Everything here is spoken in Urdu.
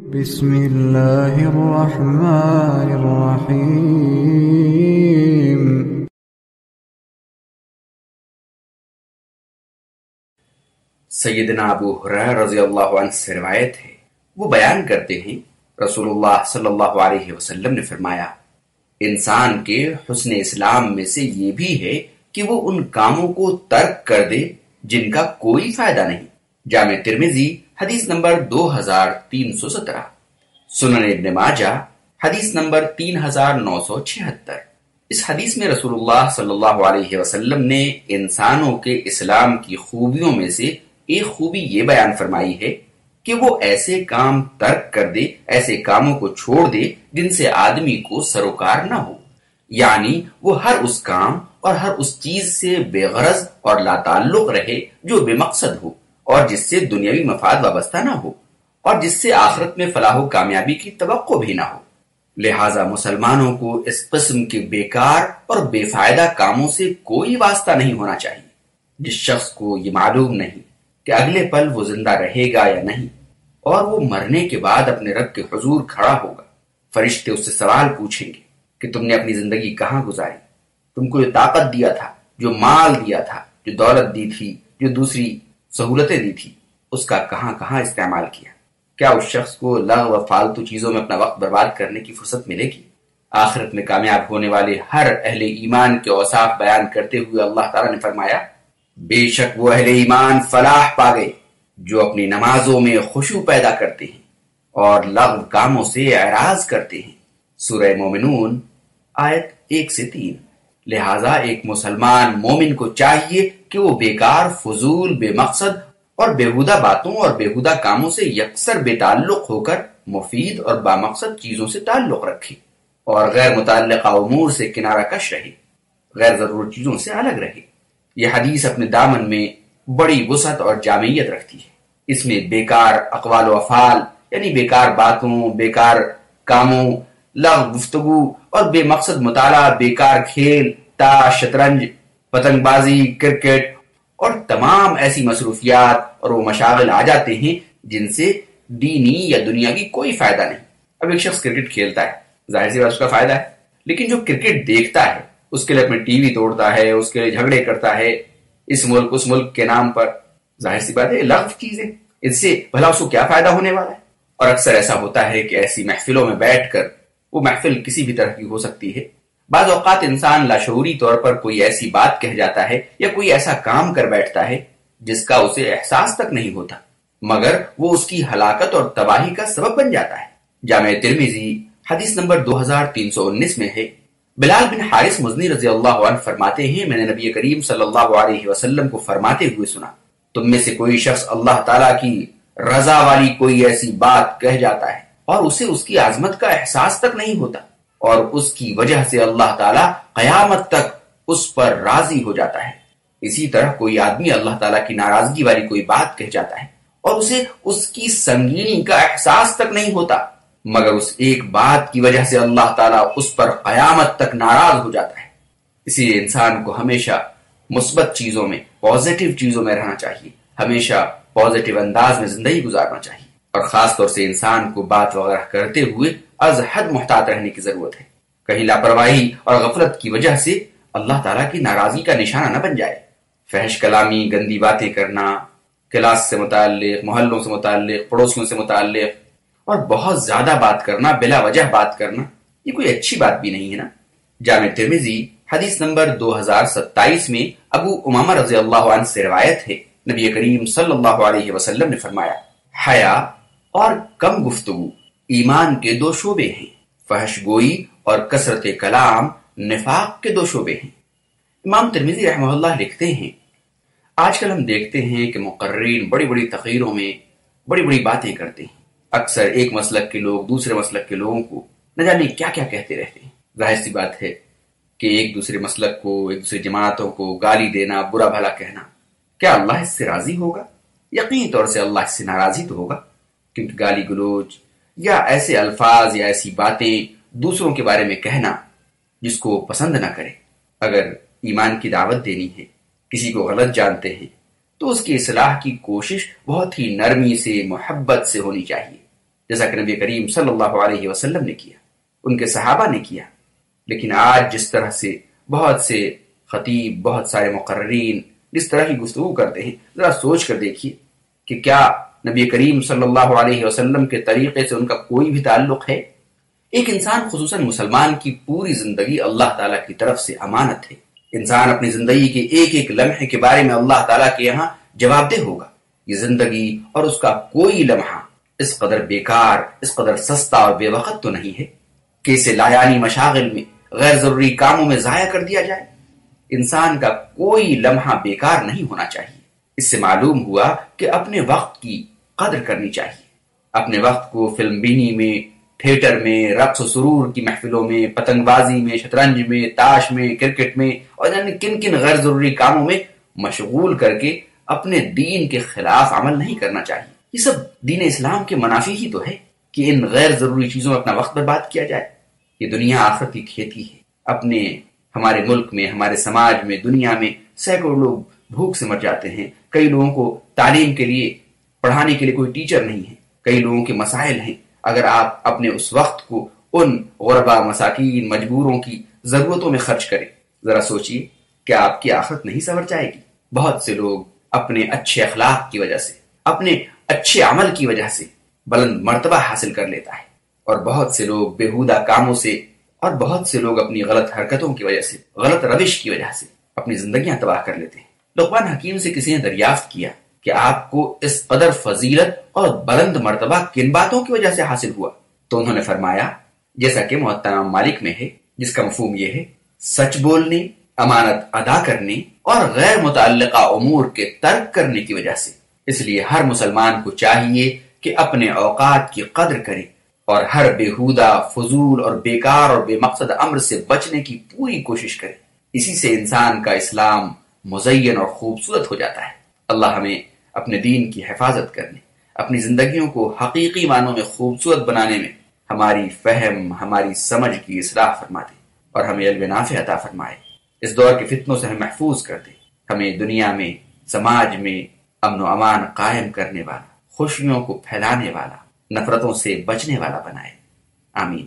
بسم اللہ الرحمن الرحیم۔ سیدنا ابو ہریرہ رضی اللہ عنہ سے روایت ہے، وہ بیان کرتے ہیں رسول اللہ صلی اللہ علیہ وسلم نے فرمایا، انسان کے حسن اسلام میں سے یہ بھی ہے کہ وہ ان کاموں کو ترک کر دے جن کا کوئی فائدہ نہیں۔ جامع ترمذی حدیث نمبر 2317، سنن ابن ماجہ حدیث نمبر 3976۔ اس حدیث میں رسول اللہ صلی اللہ علیہ وسلم نے انسانوں کے اسلام کی خوبیوں میں سے ایک خوبی یہ بیان فرمائی ہے کہ وہ ایسے کام ترک کر دے، ایسے کاموں کو چھوڑ دے جن سے آدمی کو سروکار نہ ہو، یعنی وہ ہر اس کام اور ہر اس چیز سے بے غرض اور لا تعلق رہے جو بے مقصد ہو اور جس سے دنیاوی مفاد وابستہ نہ ہو اور جس سے آخرت میں فلاح و کامیابی کی توقع بھی نہ ہو۔ لہٰذا مسلمانوں کو اس قسم کے بیکار اور بے فائدہ کاموں سے کوئی واسطہ نہیں ہونا چاہیے۔ جس شخص کو یہ معلوم نہیں کہ اگلے پل وہ زندہ رہے گا یا نہیں اور وہ مرنے کے بعد اپنے رب کے حضور کھڑا ہوگا، فرشتے اس سے سوال پوچھیں گے کہ تم نے اپنی زندگی کہاں گزاری، تم کو جو طاقت دیا تھا، جو مال دیا تھا، جو دولت دی تھی، جو دوسری سہولتیں دی تھی، اس کا کہاں کہاں استعمال کیا؟ کیا اس شخص کو لغو و فالتو چیزوں میں اپنا وقت برباد کرنے کی فرصت ملے گی؟ آخرت میں کامیاب ہونے والے ہر اہل ایمان کے اوصاف بیان کرتے ہوئے اللہ تعالیٰ نے فرمایا، بے شک وہ اہل ایمان فلاح پا گئے جو اپنی نمازوں میں خشوع پیدا کرتے ہیں اور لغو کاموں سے اعراض کرتے ہیں۔ سورہ مومنون آیت 1 سے 3۔ لہٰذا ایک مسلمان مومن کو چاہیے کہ وہ بیکار، فضول، بے مقصد اور بیہودہ باتوں اور بیہودہ کاموں سے یکسر بے تعلق ہو کر مفید اور بامقصد چیزوں سے تعلق رکھے اور غیر متعلقہ امور سے کنارہ کش رہے، غیر ضرور چیزوں سے الگ رہے۔ یہ حدیث اپنے دامن میں بڑی وسعت اور جامعیت رکھتی ہے۔ اس میں بیکار اقوال و افعال یعنی بیکار باتوں، بیکار کاموں، لغو گفتگو اور بے مقصد مطالعہ، بیکار کھیل، تاش، شطرنج، پتنگ بازی، کرکٹ اور تمام ایسی مصروفیات اور وہ مشاغل آ جاتے ہیں جن سے دینی یا دنیاوی کوئی فائدہ نہیں۔ اب ایک شخص کرکٹ کھیلتا ہے، ظاہر سی بات اس کا فائدہ ہے، لیکن جو کرکٹ دیکھتا ہے اس کے لیے اپنے ٹی وی توڑتا ہے، اس کے لیے جھگڑے کرتا ہے اس ملک اس ملک کے نام پر، ظاہر سی بات ہے لغو چیزیں، اس سے بھلا اس کو کیا فائدہ ہونے والا ہے؟ اور اکثر ایسا ہوتا ہے کہ ایسی محفلوں میں بیٹھ کر، وہ محفل کسی بھی طرح کی ہو سکتی ہے، بعض اوقات انسان لاشعوری طور پر کوئی ایسی بات کہہ جاتا ہے یا کوئی ایسا کام کر بیٹھتا ہے جس کا اسے احساس تک نہیں ہوتا، مگر وہ اس کی ہلاکت اور تباہی کا سبب بن جاتا ہے۔ جامع ترمذی حدیث نمبر 2319 میں ہے، بلال بن حارث مزنی رضی اللہ عنہ فرماتے ہیں، میں نے نبی کریم صلی اللہ علیہ وسلم کو فرماتے ہوئے سنا، تم میں سے کوئی شخص اللہ تعالیٰ کی رضا والی کوئی ایسی بات کہہ جاتا ہے اور اسے اس کی عظمت کا احساس تک نہیں ہوتا اور اس کی وجہ سے اللہ تعالیٰ قیامت تک اس پر راضی ہو جاتا ہے۔ اسی طرح کوئی آدمی اللہ تعالیٰ کی ناراضگی والی کوئی بات کہہ جاتا ہے اور اسے اس کی سنگینی کا احساس تک نہیں ہوتا، مگر اس ایک بات کی وجہ سے اللہ تعالیٰ اس پر قیامت تک ناراض ہو جاتا ہے۔ اسی لیے انسان کو ہمیشہ مثبت چیزوں میں، پازیٹیو چیزوں میں رہنا چاہیے، ہمیشہ پازیٹیو انداز میں زندگی گزارنا چاہیے، اور خاص طور سے انسان کو بات وغیرہ کرتے ہوئے از حد محتاط رہنے کی ضرورت ہے، کہیں لاپرواہی اور غفلت کی وجہ سے اللہ تعالیٰ کی ناراضی کا نشانہ نہ بن جائے۔ فحش کلامی، گندی باتیں کرنا، کلاس سے متعلق، محلوں سے متعلق، پڑوسیوں سے متعلق اور بہت زیادہ بات کرنا، بلا وجہ بات کرنا، یہ کوئی اچھی بات بھی نہیں ہے نا۔ جامع ترمذی حدیث نمبر 2027 میں ابو امامہ رضی اللہ عنہ سے روایت ہے، نبی کریم صلی اللہ علیہ وسلم نے فرمایا، حیا اور کم گفتگو ایمان کے 2 شعبے ہیں، فحش گوئی اور کثرت کلام نفاق کے 2 شعبے ہیں۔ امام ترمذی رحمہ اللہ لکھتے ہیں، آج کل ہم دیکھتے ہیں کہ مقررین بڑی بڑی تقریروں میں بڑی بڑی باتیں کرتے ہیں، اکثر ایک مسلک کے لوگ دوسرے مسلک کے لوگوں کو نہ جانے کیا کیا کہتے رہتے ہیں۔ ظاہر سی بات ہے کہ ایک دوسرے مسلک کو، ایک دوسرے جماعتوں کو گالی دینا، برا بھلا کہنا، کیا اللہ اس سے راضی ہوگا؟ یقینی طور سے اللہ اس سے ناراضی تو ہوگا، کیونکہ گالی گلوچ یا ایسے الفاظ یا ایسی باتیں دوسروں کے بارے میں کہنا جس کو پسند نہ کرے، اگر ایمان کی دعوت دینی ہے، کسی کو غلط جانتے ہیں تو اس کی اصلاح کی کوشش بہت ہی نرمی سے، محبت سے ہونی چاہیے، جیسا کہ نبی کریم صلی اللہ علیہ وسلم نے کیا، ان کے صحابہ نے کیا۔ لیکن آج جس طرح سے بہت سے خطیب، بہت سارے مقررین جس طرح کی گفتگو کرتے ہیں، ذرا سوچ کر دیکھیے کہ کیا نبی کریم صلی اللہ علیہ وسلم کے طریقے سے ان کا کوئی بھی تعلق ہے؟ ایک انسان، خصوصاً مسلمان کی پوری زندگی اللہ تعالیٰ کی طرف سے امانت ہے۔ انسان اپنی زندگی کے ایک ایک لمحے کے بارے میں اللہ تعالیٰ کے یہاں جواب دہ ہوگا۔ یہ زندگی اور اس کا کوئی لمحہ اس قدر بیکار، اس قدر سستا اور بے وقت تو نہیں ہے کہ اسے لایانی مشاغل میں، غیر ضروری کاموں میں ضائع کر دیا جائے۔ انسان کا کوئی لمحہ بیکار نہیں ہونا چاہیے۔ اس سے معلوم ہوا کہ اپنے وقت کی قدر کرنی چاہیے۔ اپنے وقت کو فلم بینی میں، تھیٹر میں، رقص و سرور کی محفلوں میں، پتنگ بازی میں، شطرنج میں، تاش میں، کرکٹ میں اور یعنی کن کن غیر ضروری کاموں میں مشغول کر کے اپنے دین کے خلاف عمل نہیں کرنا چاہیے۔ یہ سب دین اسلام کے منافی ہی تو ہے کہ ان غیر ضروری چیزوں میں اپنا وقت برباد کیا جائے۔ یہ دنیا آخرت کی کھیتی ہے۔ ہمارے ملک میں، ہمارے سماج میں، دنیا میں سینکڑوں لوگ بھوک سے مر جاتے ہیں۔ کئی لوگوں کو تعلیم کے لیے، پڑھانے کے لیے کوئی ٹیچر نہیں ہے۔ کئی لوگوں کے مسائل ہیں۔ اگر آپ اپنے اس وقت کو ان غربا، مساکین، مجبوروں کی ضرورتوں میں خرچ کریں، ذرا سوچئے کہ آپ کی آخرت نہیں سنور جائے گی۔ بہت سے لوگ اپنے اچھے اخلاق کی وجہ سے، اپنے اچھے عمل کی وجہ سے بلند مرتبہ حاصل کر لیتا ہے، اور بہت سے لوگ بیہودہ کاموں سے، اور بہت سے لوگ اپنی غلط حرکتوں کی وجہ سے، غلط روش کی وجہ سے اپنی زندگیاں تباہ کر لیتے ہیں۔ لقمان حکیم سے کسی نے دریافت کیا کہ آپ کو اس قدر فضیلت اور بلند مرتبہ کن باتوں کی وجہ سے حاصل ہوا؟ تو انہوں نے فرمایا، جیسا کہ موطا امام مالک میں ہے، جس کا مفہوم یہ ہے: سچ بولنے، امانت ادا کرنے اور غیر متعلقہ امور کے ترک کرنے کی وجہ سے۔ اس لیے ہر مسلمان کو چاہیے کہ اپنے اوقات کی قدر کرے اور ہر بیہودہ، فضول اور بیکار اور بے مقصد امر سے بچنے کی پوری کوشش کرے۔ اسی سے انسان کا اسلام مزین اور خوبصورت ہو جاتا ہے۔ اللہ ہمیں اپنے دین کی حفاظت کرنے، اپنی زندگیوں کو حقیقی معنوں میں خوبصورت بنانے میں ہماری فہم، ہماری سمجھ کی اصلاح فرما دے اور ہمیں علم نافع عطا فرمائے۔ اس دور کے فتنوں سے ہمیں محفوظ کر دے، ہمیں دنیا میں، سماج میں امن و امان قائم کرنے والا، خوشیوں کو پھیلانے والا، نفرتوں سے بچنے والا بنائے۔ آمین۔